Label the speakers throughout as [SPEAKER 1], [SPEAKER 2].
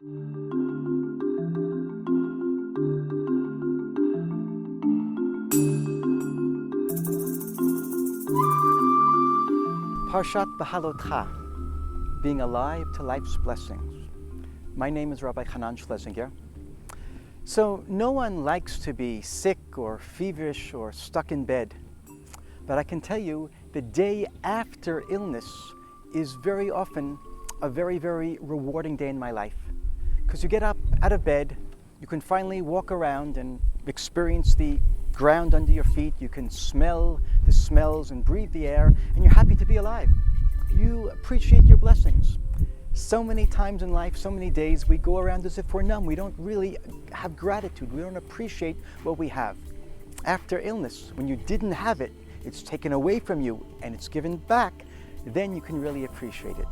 [SPEAKER 1] Parshat B'halotcha, being alive to life's blessings. My name is Rabbi Hanan Schlesinger. So no one likes to be sick or feverish or stuck in bed. But I can tell you the day after illness is very often a very, very rewarding day in my life. Because you get up out of bed, you can finally walk around and experience the ground under your feet, you can smell the smells and breathe the air, and you're happy to be alive. You appreciate your blessings. So many times in life, so many days, we go around as if we're numb. We don't really have gratitude. We don't appreciate what we have. After illness, when you didn't have it, it's taken away from you and it's given back, then you can really appreciate it.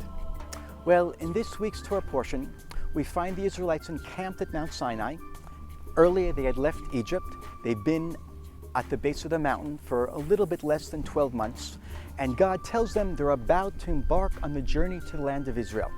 [SPEAKER 1] Well, in this week's Torah portion, we find the Israelites encamped at Mount Sinai. Earlier, they had left Egypt. They've been at the base of the mountain for a little bit less than 12 months, and God tells them they're about to embark on the journey to the land of Israel.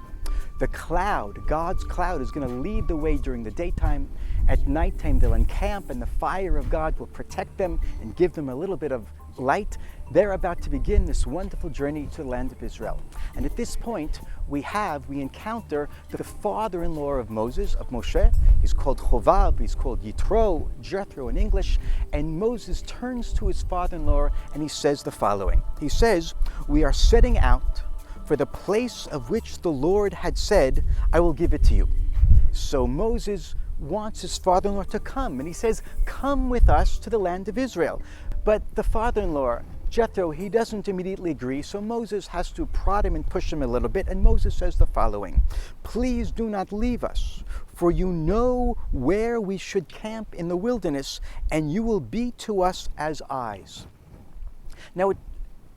[SPEAKER 1] The cloud, God's cloud, is going to lead the way during the daytime. At nighttime, they'll encamp, and the fire of God will protect them and give them a little bit of light. They're about to begin this wonderful journey to the land of Israel. And at this point, we encounter the father-in-law of Moses, of Moshe. He's called Chovav, he's called Yitro, Jethro in English. And Moses turns to his father-in-law and he says the following. He says, "We are setting out for the place of which the Lord had said, I will give it to you." So Moses wants his father-in-law to come, and he says, "Come with us to the land of Israel." But the father-in-law, Jethro, he doesn't immediately agree, so Moses has to prod him and push him a little bit, and Moses says the following, "Please do not leave us, for you know where we should camp in the wilderness, and you will be to us as eyes." Now,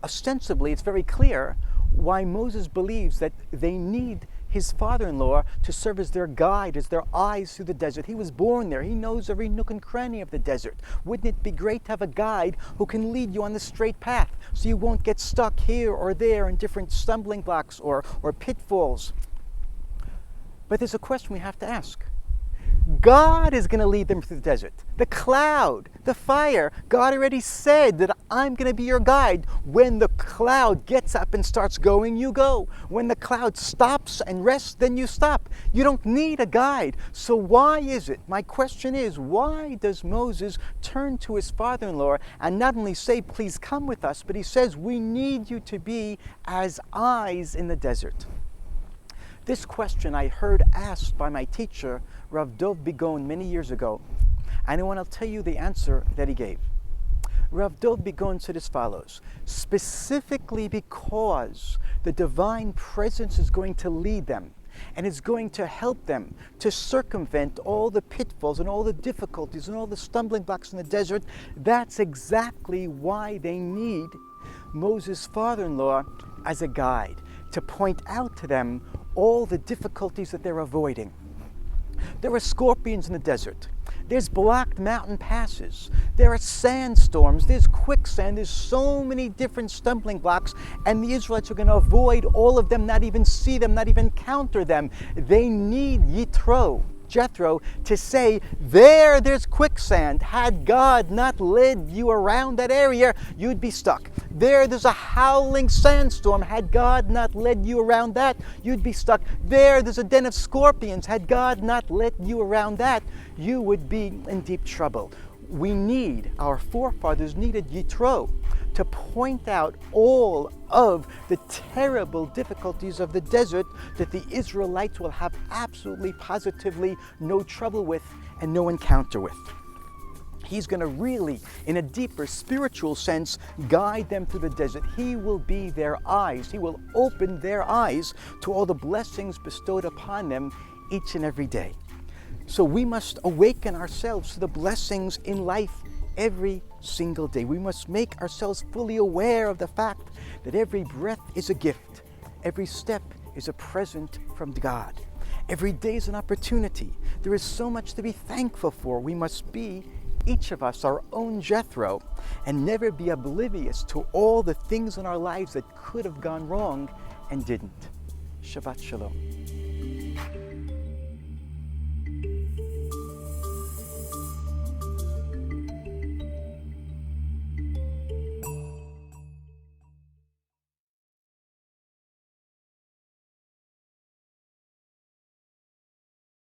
[SPEAKER 1] ostensibly, it's very clear why Moses believes that they need his father-in-law to serve as their guide, as their eyes through the desert. He was born there. He knows every nook and cranny of the desert. Wouldn't it be great to have a guide who can lead you on the straight path so you won't get stuck here or there in different stumbling blocks or pitfalls? But there's a question we have to ask. God is going to lead them through the desert. The cloud, the fire. God already said that I'm going to be your guide. When the cloud gets up and starts going, you go. When the cloud stops and rests, then you stop. You don't need a guide. So why is it? My question is, why does Moses turn to his father-in-law and not only say, "Please come with us," but he says, "We need you to be as eyes in the desert"? This question I heard asked by my teacher, Rav Dov Bigon, many years ago, and I want to tell you the answer that he gave. Rav Dov Bigon said as follows: specifically because the divine presence is going to lead them and is going to help them to circumvent all the pitfalls and all the difficulties and all the stumbling blocks in the desert, that's exactly why they need Moses' father-in-law as a guide, to point out to them all the difficulties that they're avoiding. There are scorpions in the desert. There's blocked mountain passes. There are sandstorms. There's quicksand. There's so many different stumbling blocks, and the Israelites are going to avoid all of them, not even see them, not even encounter them. They need Yitro, Jethro, to say, there's quicksand. Had God not led you around that area, you'd be stuck. There's a howling sandstorm. Had God not led you around that, you'd be stuck. There's a den of scorpions. Had God not led you around that, you would be in deep trouble. Our forefathers needed Yitro to point out all of the terrible difficulties of the desert that the Israelites will have absolutely, positively no trouble with and no encounter with. He's going to really, in a deeper spiritual sense, guide them through the desert. He will be their eyes. He will open their eyes to all the blessings bestowed upon them each and every day. So we must awaken ourselves to the blessings in life every single day. We must make ourselves fully aware of the fact that every breath is a gift. Every step is a present from God. Every day is an opportunity. There is so much to be thankful for. We must be, each of us, our own Jethro, and never be oblivious to all the things in our lives that could have gone wrong and didn't. Shabbat Shalom.